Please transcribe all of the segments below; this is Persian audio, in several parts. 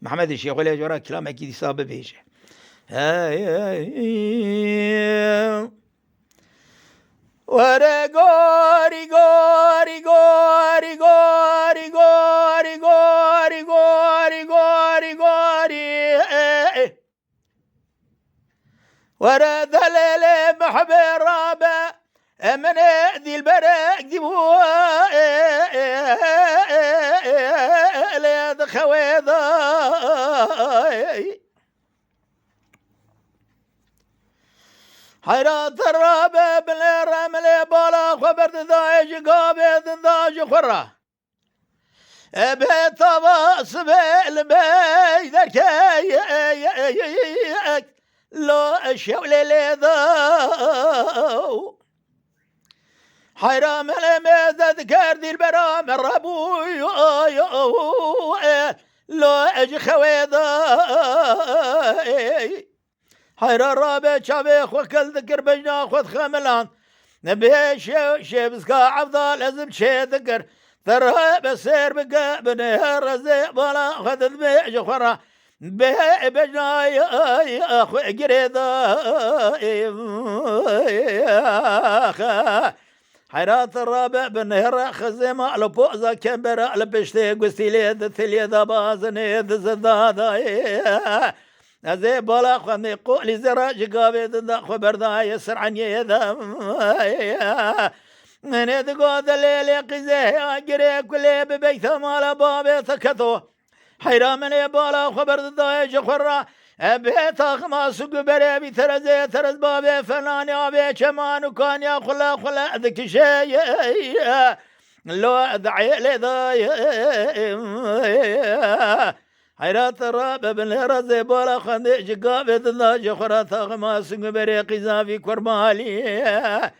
محمد الشيخ ولا جورا كلام أكيد يصاب بيجه ورا غوري غوري غوري غوري غوري غوري غوري غوري غوري ورا ذلل محبي الرابع من ذي البرق دبو ليد خويضاي حيرات الرابع بالرمل بالا خبرت ذايش قابض ذاش خرة بيت طباس بالبيدك لو الشولي لذاو حيرام الميزة ذكر ذي البرام الربو لو اجي خويضاي حيرا الرابع شابيخ وكل ذكر بجنا خذ خملان نبي شبسكا عفضل لازم شي ذكر ثرها بسير بقى بنهر زي بلا خذ ذبيج خرا بجنا يا اخو قريضا حيرات الرابع بنهر خزيمة لبوزا كبرا لبشتي قستي ليد ثلي ذا بازني ذا زدادا أزي بالا خمي قولي زراج قابض ذا خبر ذا يسر عن يذا من يدقود الليل قزيه أجري كل ببيت مال بابي ثكثو حيرا من يبالا خبر ذا يجخرا بيت أخماس قبري بثرزي ثرز بابي فناني أبي شمان وكان يا خلا ذك شيء لو دعي لذا حيرات الرابع بن الرزي بولا خندق جقابت الله جخرا ثاغما سنگ بريقي زافي كرمالي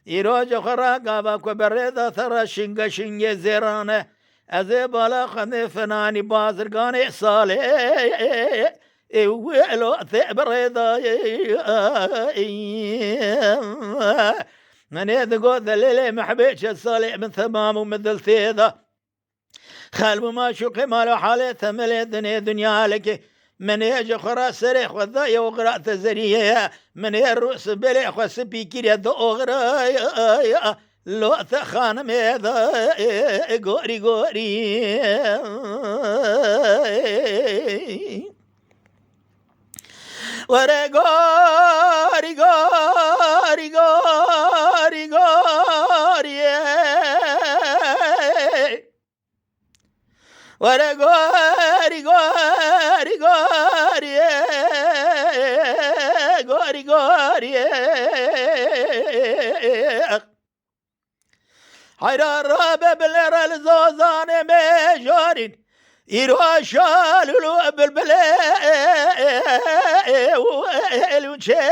إيرو جخرا قابا كبريدا ثرا شنگ زيرانه أزي بولا خندق فناني بازرگان إحصالي ويلو ثبريدا من يدقو ذليلي محبيش الصالح من ثمام ومثل ثيذا خالب ما شوقي مالو حالي ثمل دنيا لك من يجي خرا سريخ وذا وغراء تزريه من الرؤس بليخ وسبيكير يد أغرا لو ثخان ميذا غوري ورا غوري ورا غوري حيرا الرابع بالرا الزوزان ميجورين إيروا شالوا بالبلاء والشكر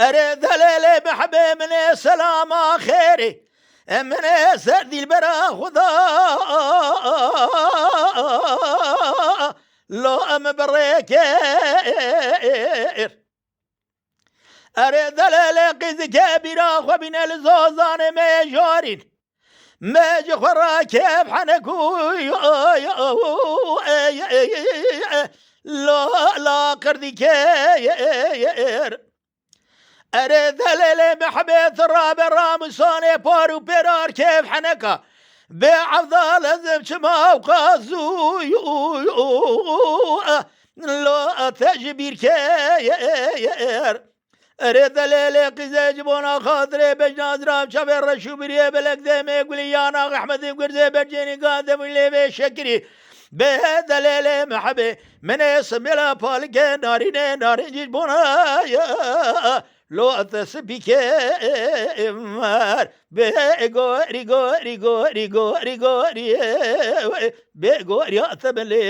أريد ليلي محبي من سلام خيري من سردي البرا خذا لو أم بريكير أريد لقيز كبيرا وبين الزوزان ميجورين ماجي خرا كيف حنكو لا قردي كير أريد ليلي محبيت الرابع رامساني بارو بيرار كيف حنكا بعفضل زمشما وقازو لا تجبير كير أريد ليلي قزي جبونا خاطري بجناز رام شبير رشو بريه بلك ديمي يقولي يانا أحمد قرزي برجيني قادم اللي بشكري بهذا ليلي محبي من اسم لا بالك نارين جبونا لو أتسبيك إمار بيغوري بيغوري أتبلي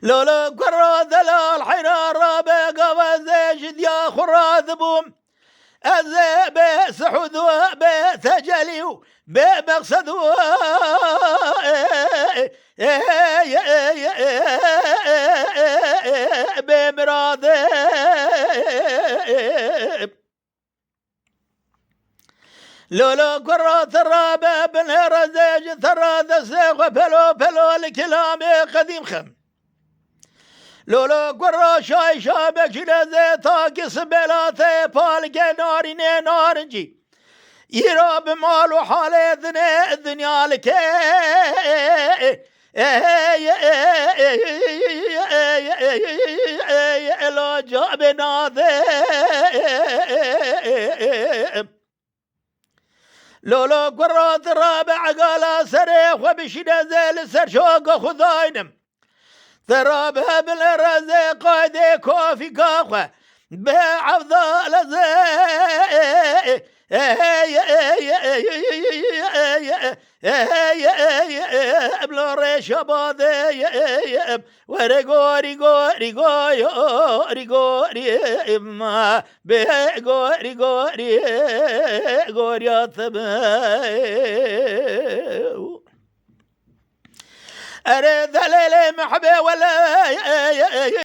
لولا قرى دلال حين رابع قوازي جديا خراذ بوم أزي بسحود وبتجلي بمقصد بمراض لولو قرات الرابع بن رزاج ثرى دسيخ بلو الكلام قديم خم لولو قرا شاي شابك شلزي تاكس بلاته بالك نارين نارنجي يرى بمال وحالي الدنيا لك لو جاب ناظم لولو قرات الرابع قال سريخ وبشنا زيل سر شوق خذاينم ثرابها بالرزي قايدي كوفي كاخوة بعفضال زي بلا ريش باضي ورقو رقو رقو رقو ما بقو رقو رقو رياثب أريد ليلي محبي ولا